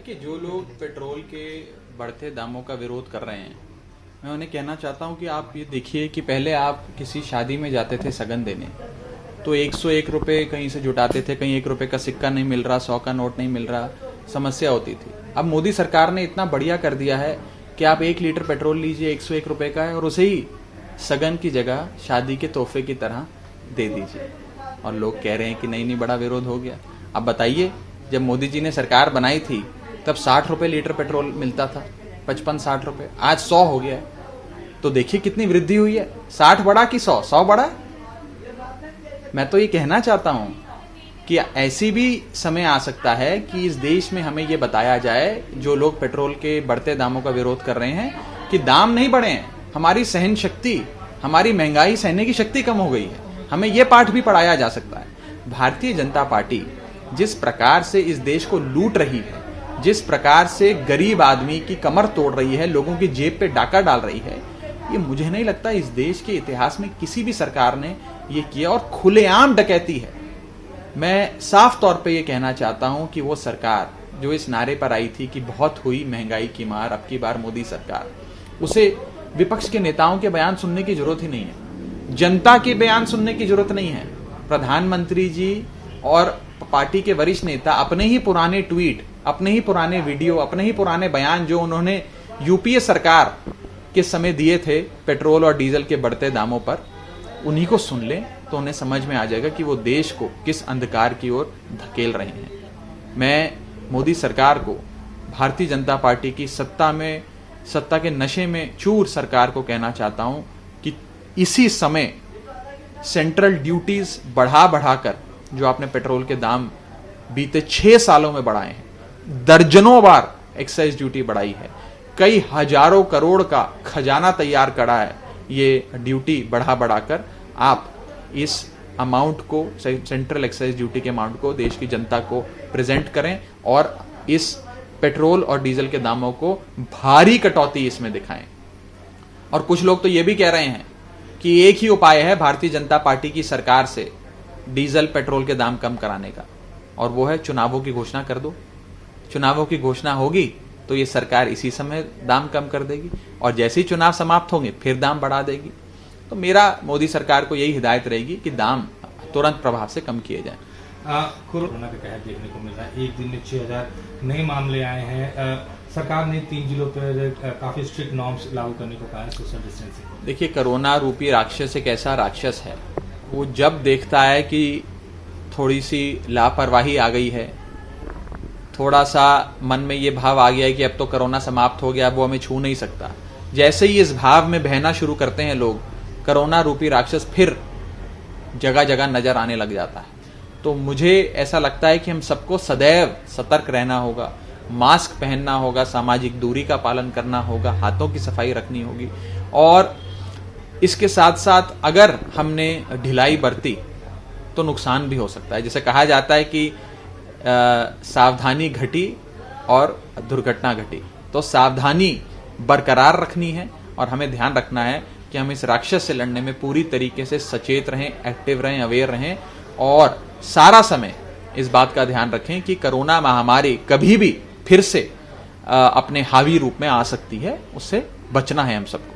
देखिए, जो लोग पेट्रोल के बढ़ते दामों का विरोध कर रहे हैं, मैं उन्हें कहना चाहता हूं कि आप ये देखिए कि पहले आप किसी शादी में जाते थे सगन देने, तो 101 रुपये कहीं से जुटाते थे, कहीं 1 रुपये का सिक्का नहीं मिल रहा, 100 का नोट नहीं मिल रहा, समस्या होती थी। अब मोदी सरकार ने इतना बढ़िया कर दिया है कि आप 1 लीटर पेट्रोल लीजिए, 101 रुपये का है, और उसे ही सगन की जगह शादी के तोहफे की तरह दे दीजिए। और लोग कह रहे हैं कि नहीं बड़ा विरोध हो गया। अब बताइए, जब मोदी जी ने सरकार बनाई थी तब 60 रुपये लीटर पेट्रोल मिलता था, 55-60 रुपये, आज 100 हो गया है। तो देखिए कितनी वृद्धि हुई है। 60 बढ़ा कि 100 बढ़ा। मैं तो ये कहना चाहता हूं कि ऐसी भी समय आ सकता है कि इस देश में हमें ये बताया जाए, जो लोग पेट्रोल के बढ़ते दामों का विरोध कर रहे हैं, कि दाम नहीं बढ़े हैं, हमारी सहन शक्ति, हमारी महंगाई सहने की शक्ति कम हो गई है। हमें यह पाठ भी पढ़ाया जा सकता है। भारतीय जनता पार्टी जिस प्रकार से इस देश को लूट रही है, जिस प्रकार से गरीब आदमी की कमर तोड़ रही है, लोगों की जेब पे डाका डाल रही है, ये मुझे नहीं लगता इस देश के इतिहास में किसी भी सरकार ने ये किया, और खुलेआम डकैती है। मैं साफ तौर पे ये कहना चाहता हूं कि वो सरकार जो इस नारे पर आई थी कि बहुत हुई महंगाई की मार, अब की बार मोदी सरकार, उसे विपक्ष के नेताओं के बयान सुनने की जरूरत ही नहीं है, जनता के बयान सुनने की जरूरत नहीं है। प्रधानमंत्री जी और पार्टी के वरिष्ठ नेता अपने ही पुराने ट्वीट, अपने ही पुराने वीडियो, अपने ही पुराने बयान जो उन्होंने यूपीए सरकार के समय दिए थे पेट्रोल और डीजल के बढ़ते दामों पर, उन्हीं को सुन लें तो उन्हें समझ में आ जाएगा कि वो देश को किस अंधकार की ओर धकेल रहे हैं। मैं मोदी सरकार को, भारतीय जनता पार्टी की सत्ता के नशे में चूर सरकार को कहना चाहता हूं कि इसी समय सेंट्रल ड्यूटीज बढ़ाकर, जो आपने पेट्रोल के दाम बीते 6 सालों में बढ़ाए हैं, दर्जनों बार एक्साइज ड्यूटी बढ़ाई है, कई हजारों करोड़ का खजाना तैयार करा है, ये ड्यूटी बढ़ाकर आप इस अमाउंट को, सेंट्रल एक्साइज ड्यूटी के अमाउंट को देश की जनता को प्रेजेंट करें और इस पेट्रोल और डीजल के दामों को भारी कटौती इसमें दिखाएं। और कुछ लोग तो ये भी कह रहे हैं कि एक ही उपाय है भारतीय जनता पार्टी की सरकार से डीजल पेट्रोल के दाम कम कराने का, और वो है चुनावों की घोषणा कर दो। चुनावों की घोषणा होगी तो ये सरकार इसी समय दाम कम कर देगी, और जैसे ही चुनाव समाप्त होंगे फिर दाम बढ़ा देगी। तो मेरा मोदी सरकार को यही हिदायत रहेगी कि दाम तुरंत प्रभाव से कम किए जाएं। कोरोना के कहर देखने को मिल रहा है, एक दिन में 6000 नए मामले आए हैं। सरकार ने 3 जिलों पर काफी स्ट्रिक्ट नॉर्म्स लागू करने को कहा है, सोशल डिस्टेंसिंग। देखिए, कोरोना रूपी राक्षस एक ऐसा राक्षस है, वो जब देखता है कि थोड़ी सी लापरवाही आ गई है, थोड़ा सा मन में ये भाव आ गया है कि अब तो कोरोना समाप्त हो गया, अब वो हमें छू नहीं सकता, जैसे ही इस भाव में बहना शुरू करते हैं लोग, कोरोना रूपी राक्षस फिर जगह जगह नजर आने लग जाता है। तो मुझे ऐसा लगता है कि हम सबको सदैव सतर्क रहना होगा, मास्क पहनना होगा, सामाजिक दूरी का पालन करना होगा, हाथों की सफाई रखनी होगी, और इसके साथ साथ अगर हमने ढिलाई बरती तो नुकसान भी हो सकता है। जैसे कहा जाता है कि सावधानी घटी और दुर्घटना घटी, तो सावधानी बरकरार रखनी है, और हमें ध्यान रखना है कि हम इस राक्षस से लड़ने में पूरी तरीके से सचेत रहें, एक्टिव रहें, अवेयर रहें, और सारा समय इस बात का ध्यान रखें कि कोरोना महामारी कभी भी फिर से अपने हावी रूप में आ सकती है, उससे बचना है हम सबको।